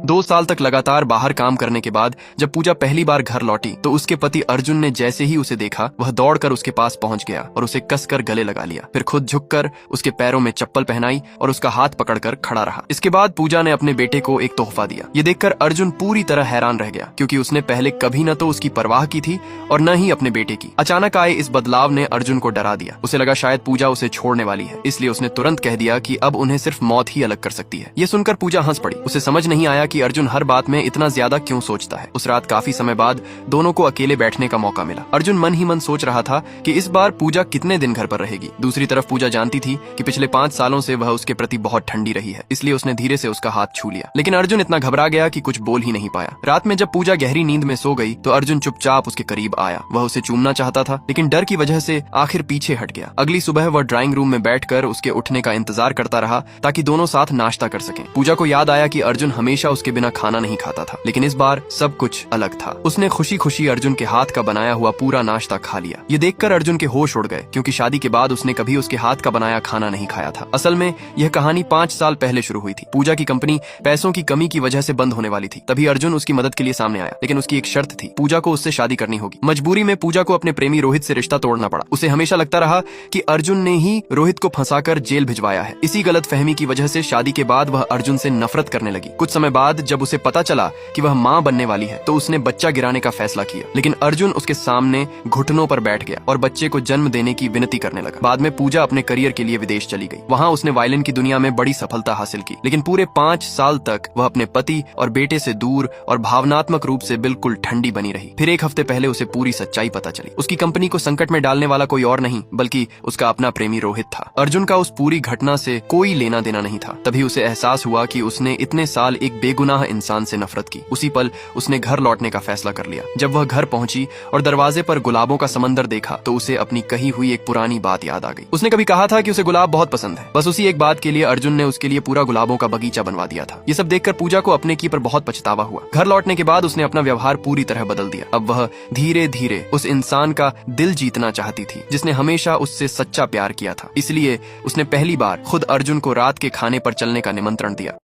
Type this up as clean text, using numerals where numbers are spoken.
2 साल तक लगातार बाहर काम करने के बाद जब पूजा पहली बार घर लौटी तो उसके पति अर्जुन ने जैसे ही उसे देखा वह दौड़कर उसके पास पहुंच गया और उसे कसकर गले लगा लिया। फिर खुद झुककर उसके पैरों में चप्पल पहनाई और उसका हाथ पकड़कर खड़ा रहा। इसके बाद पूजा ने अपने बेटे को एक तोहफा दिया। ये देखकर अर्जुन पूरी तरह हैरान रह गया, क्योंकि उसने पहले कभी न तो उसकी परवाह की थी और न ही अपने बेटे की। अचानक आए इस बदलाव ने अर्जुन को डरा दिया। उसे लगा शायद पूजा उसे छोड़ने वाली है, इसलिए उसने तुरंत कह दिया कि अब उन्हें सिर्फ मौत ही अलग कर सकती है। ये सुनकर पूजा हंस पड़ी। उसे समझ नहीं आया कि अर्जुन हर बात में इतना ज्यादा क्यों सोचता है। उस रात काफी समय बाद दोनों को अकेले बैठने का मौका मिला। अर्जुन मन ही मन सोच रहा था कि इस बार पूजा कितने दिन घर पर रहेगी। दूसरी तरफ पूजा जानती थी कि पिछले 5 सालों से वह उसके प्रति बहुत ठंडी रही है, इसलिए उसने धीरे से उसका हाथ छू लिया। लेकिन अर्जुन इतना घबरा गया कि कुछ बोल ही नहीं पाया। रात में जब पूजा गहरी नींद में सो गई तो अर्जुन चुपचाप उसके करीब आया। वह उसे चूमना चाहता था, लेकिन डर की वजह से आखिर पीछे हट गया। अगली सुबह वह ड्राइंग रूम में बैठकर उसके उठने का इंतजार करता रहा ताकि दोनों साथ नाश्ता कर सकें। पूजा को याद आया कि अर्जुन हमेशा उसके बिना खाना नहीं खाता था, लेकिन इस बार सब कुछ अलग था। उसने खुशी खुशी अर्जुन के हाथ का बनाया हुआ पूरा नाश्ता खा लिया। ये देखकर अर्जुन के होश उड़ गए, क्योंकि शादी के बाद उसने कभी उसके हाथ का बनाया खाना नहीं खाया था। असल में यह कहानी 5 साल पहले शुरू हुई थी। पूजा की कंपनी पैसों की कमी की वजह से बंद होने वाली थी। तभी अर्जुन उसकी मदद के लिए सामने आया, लेकिन उसकी एक शर्त थी, पूजा को उससे शादी करनी होगी। मजबूरी में पूजा को अपने प्रेमी रोहित से रिश्ता तोड़ना पड़ा। उसे हमेशा लगता रहा कि अर्जुन ने ही रोहित को फंसाकर जेल भिजवाया है। इसी गलतफहमी की वजह से शादी के बाद वह अर्जुन से नफरत करने लगी। कुछ समय बाद जब उसे पता चला कि वह मां बनने वाली है तो उसने बच्चा गिराने का फैसला किया। लेकिन अर्जुन उसके सामने घुटनों पर बैठ गया और बच्चे को जन्म देने की विनती करने लगा। बाद में पूजा अपने करियर के लिए विदेश चली गई। वहां उसने वायलिन की दुनिया में बड़ी सफलता हासिल की, लेकिन पूरे 5 साल तक वह अपने पति और बेटे से दूर और भावनात्मक रूप से बिल्कुल ठंडी बनी रही। फिर एक हफ्ते पहले उसे पूरी सच्चाई पता चली। उसकी कंपनी को संकट में डालने वाला कोई और नहीं बल्कि उसका अपना प्रेमी रोहित था। अर्जुन का उस पूरी घटना से कोई लेना देना नहीं था। तभी उसे एहसास हुआ कि उसने इतने साल एक बेगुनाह इंसान से नफरत की। उसी पल उसने घर लौटने का फैसला कर लिया। जब वह घर पहुंची और दरवाजे पर गुलाबों का समंदर देखा तो उसे अपनी कही हुई एक पुरानी बात याद आ गई। उसने कभी कहा था कि उसे गुलाब बहुत पसंद है। बस उसी एक बात के लिए अर्जुन ने उसके लिए पूरा गुलाबों का बगीचा बनवा दिया था। ये सब देखकर पूजा को अपने की पर बहुत पछतावा हुआ। घर लौटने के बाद उसने अपना व्यवहार पूरी तरह बदल दिया। अब वह धीरे धीरे उस इंसान का दिल जीतना चाहती थी जिसने हमेशा उससे सच्चा प्यार किया था। इसलिए उसने पहली बार खुद अर्जुन को रात के खाने पर चलने का निमंत्रण दिया।